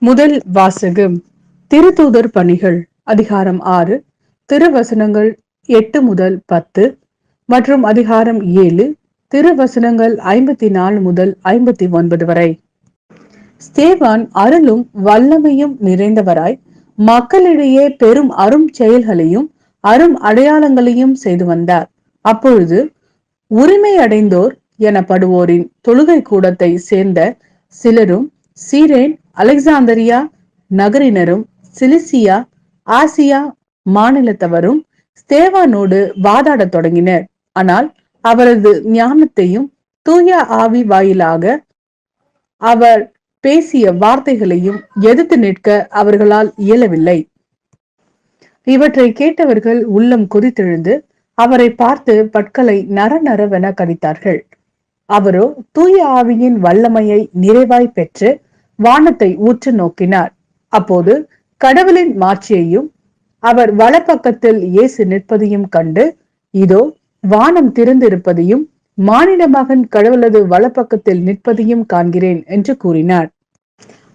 முதல் வாசகம் திருத்தூதர் பணிகள் அதிகாரம் 6 திருவசனங்கள் 8 முதல் 10 மற்றும் அதிகாரம் 7 திருவசனங்கள் 54 முதல் 59 வரை. ஸ்தேவான் அருளும் வல்லமையும் நிறைந்தவராய் மக்களிடையே பெரும் அரும் செயல்களையும் அரும் அடையாளங்களையும் செய்து வந்தார். அப்பொழுது உரிமை அடைந்தோர் எனப்படுவோரின் தொழுகை கூடத்தை சேர்ந்த சிலரும் சீரேன் அலெக்சாந்தரியா நகரினரும் சிலிசியா ஆசியா மாநிலத்தவரும் ஸ்தேவானோடு வாதாடத் தொடங்கினர். ஆனால் அவரது ஞானத்தையும் தூய ஆவி வாயிலாக அவர் பேசிய வார்த்தைகளையும் எதிர்த்து நிற்க அவர்களால் இயலவில்லை. இவற்றை கேட்டவர்கள் உள்ளம் கொதித்தெழுந்து அவரை பார்த்து பற்களை நரநரவென கடித்தார்கள். அவரோ தூய ஆவியின் வல்லமையை நிறைவாய் பெற்று வானத்தை ஊற்று நோக்கினார். அப்போது கடவுளின் மாட்சியையும் அவர் வலப்பக்கத்தில் இயேசு நிற்பதையும் கண்டு, இதோ வானம் திறந்திருப்பதையும் மானிட மகன் கடவுளது வலப்பக்கத்தில் நிற்பதையும் காண்கிறேன் என்று கூறினார்.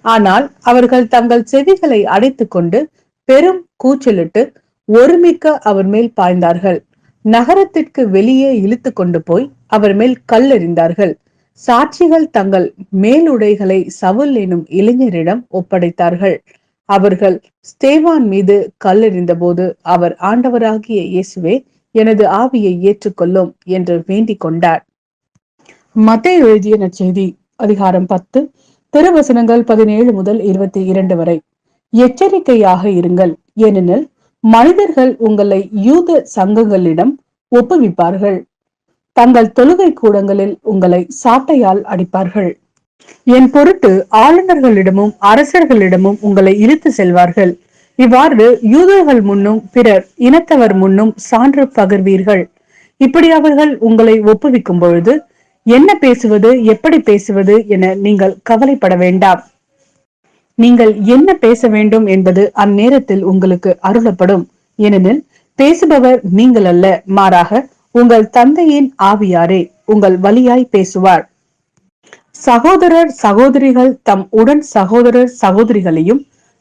ஆனால் அவர்கள் தங்கள் செவிகளை அடைத்துக் கொண்டு பெரும் கூச்சலிட்டு ஒருமிக்க அவர் மேல் பாய்ந்தார்கள். நகரத்திற்கு வெளியே இழுத்து கொண்டு போய் அவர் மேல் கல்லெறிந்தார்கள். சாட்சிகள் தங்கள் மேலுடைகளை சவுல் எனும் இளைஞரிடம் ஒப்படைத்தார்கள். அவர்கள் ஸ்தேவான் மீது கல்லெறிந்த போது அவர், ஆண்டவராகிய இயேசுவே, எனது ஆவியை ஏற்றுக்கொள்ளும் என்று வேண்டிக் கொண்டார். மத்தேயு எழுதிய நற்செய்தி அதிகாரம் 10 திருவசனங்கள் 17 முதல் 22 வரை. எச்சரிக்கையாக இருங்கள், ஏனெனில் மனிதர்கள் உங்களை யூத சங்கங்களிடம் ஒப்புவிப்பார்கள். தங்கள் தொழுகை கூடங்களில் உங்களை சாட்டையால் அடிப்பார்கள். என் பொருட்டு ஆளுநர்களிடமும் அரசர்களிடமும் உங்களை இழுத்து செல்வார்கள். இவ்வாறு யூதர்கள் முன்னும் பிறர் இனத்தவர் முன்னும் சான்று பகர்வீர்கள். இப்படி அவர்கள் உங்களை ஒப்புவிக்கும் பொழுது என்ன பேசுவது, எப்படி பேசுவது என நீங்கள் கவலைப்பட வேண்டாம். நீங்கள் என்ன பேச வேண்டும் என்பது அந்நேரத்தில் உங்களுக்கு அருளப்படும். ஏனெனில் பேசுபவர் நீங்கள் அல்ல, மாறாக உங்கள் தந்தையின் ஆவியாரே உங்கள் வழியாய் பேசுவார். சகோதரர் சகோதரிகள் தம் உடன் சகோதரர் சகோதரிகளையும்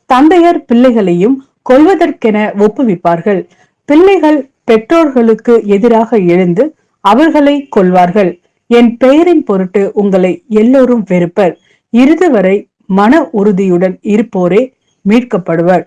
தந்தையர் பிள்ளைகளையும் கொல்வதற்கென ஒப்புவிப்பார்கள். பிள்ளைகள் பெற்றோர்களுக்கு எதிராக எழுந்து அவர்களை கொல்வார்கள். என் பெயரின் பொருட்டு உங்களை எல்லோரும் வெறுப்பர். இறுதி வரை மன உறுதியுடன் இருப்போரே மீட்கப்படுவர்.